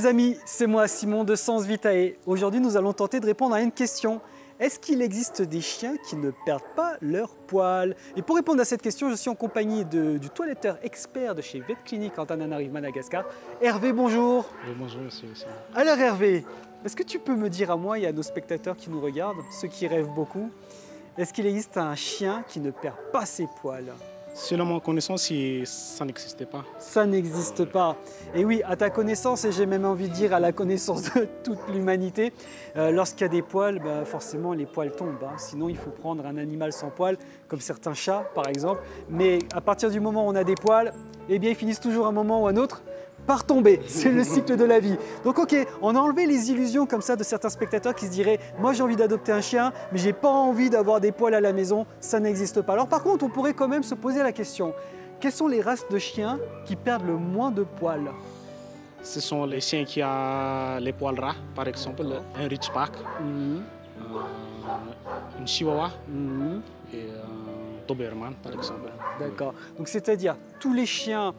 amis, c'est moi Simon de Sens Vitae. Aujourd'hui, nous allons tenter de répondre à une question. Est-ce qu'il existe des chiens qui ne perdent pas leurs poils? Et pour répondre à cette question, je suis en compagnie du toiletteur expert de chez Vetclinic Antananarivo, Madagascar. Hervé, bonjour. Oui, bonjour monsieur. Alors Hervé, est-ce que tu peux me dire à moi et à nos spectateurs qui nous regardent, ceux qui rêvent beaucoup, est-ce qu'il existe un chien qui ne perd pas ses poils? Selon ma connaissance, ça n'existait pas. Ça n'existe pas. Et oui, à ta connaissance, et j'ai même envie de dire à la connaissance de toute l'humanité, lorsqu'il y a des poils, forcément les poils tombent. Sinon, il faut prendre un animal sans poils, comme certains chats par exemple. Mais à partir du moment où on a des poils, eh bien, ils finissent toujours à un moment ou à un autre par tomber. C'est le cycle de la vie. Donc ok, on a enlevé les illusions comme ça de certains spectateurs qui se diraient « Moi j'ai envie d'adopter un chien, mais j'ai pas envie d'avoir des poils à la maison, ça n'existe pas. » Alors par contre, on pourrait quand même se poser la question, quelles sont les races de chiens qui perdent le moins de poils? Ce sont les chiens qui ont les poils ras, par exemple, un Ridgeback, une Chihuahua et un Doberman, par exemple. D'accord. Donc c'est-à-dire tous les chiens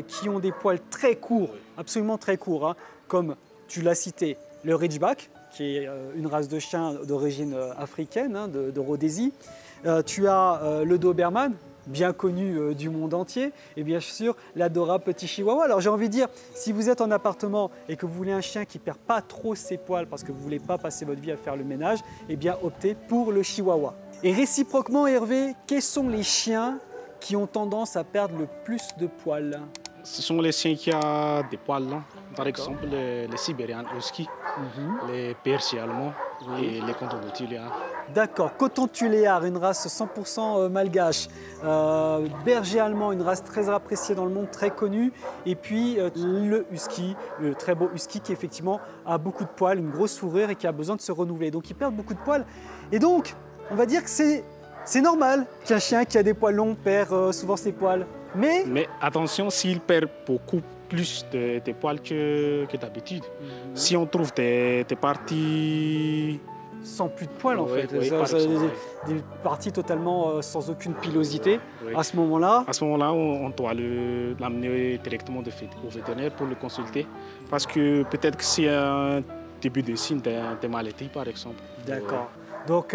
qui ont des poils très courts, absolument très courts, comme tu l'as cité, le Ridgeback, qui est une race de chien d'origine africaine, de Rhodésie. Tu as le Doberman, bien connu du monde entier, et bien sûr l'adorable petit Chihuahua. Alors j'ai envie de dire, si vous êtes en appartement et que vous voulez un chien qui ne perd pas trop ses poils parce que vous ne voulez pas passer votre vie à faire le ménage, eh bien optez pour le Chihuahua. Et réciproquement Hervé, quels sont les chiens qui ont tendance à perdre le plus de poils? Ce sont les chiens qui ont des poils longs, par exemple les Sibériens Husky, les Persiens allemands et les Coton de Tuléar. D'accord, Coton Tuléar, une race 100% malgache, berger allemand, une race très appréciée dans le monde, très connue, et puis le Husky, le très beau Husky qui effectivement a beaucoup de poils, une grosse fourrure et qui a besoin de se renouveler. Donc ils perdent beaucoup de poils, et donc on va dire que c'est normal qu'un chien qui a des poils longs perd souvent ses poils. Mais attention, s'il perd beaucoup plus de poils que d'habitude, si on trouve des parties sans plus de poils en fait, des parties totalement sans aucune pilosité, à ce moment-là, on doit l'amener directement au vétérinaire pour le consulter, parce que peut-être que c'est un début de signe de maladie par exemple. D'accord. Donc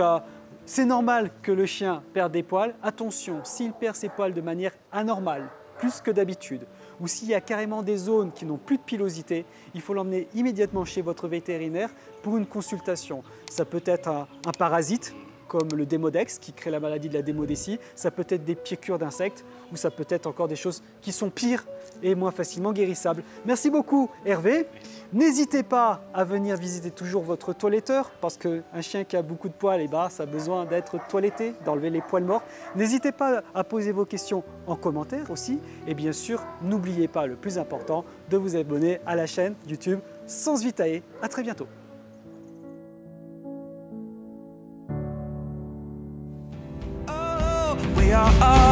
c'est normal que le chien perde des poils. Attention, s'il perd ses poils de manière anormale, plus que d'habitude, ou s'il y a carrément des zones qui n'ont plus de pilosité, il faut l'emmener immédiatement chez votre vétérinaire pour une consultation. Ça peut être un parasite, comme le démodex qui crée la maladie de la démodécie, ça peut être des piqûres d'insectes, ou ça peut être encore des choses qui sont pires et moins facilement guérissables. Merci beaucoup Hervé. N'hésitez pas à venir visiter toujours votre toiletteur, parce qu'un chien qui a beaucoup de poils, ça a besoin d'être toiletté, d'enlever les poils morts. N'hésitez pas à poser vos questions en commentaire aussi. Et bien sûr, n'oubliez pas le plus important, de vous abonner à la chaîne YouTube Sens Vitae. À très bientôt. We are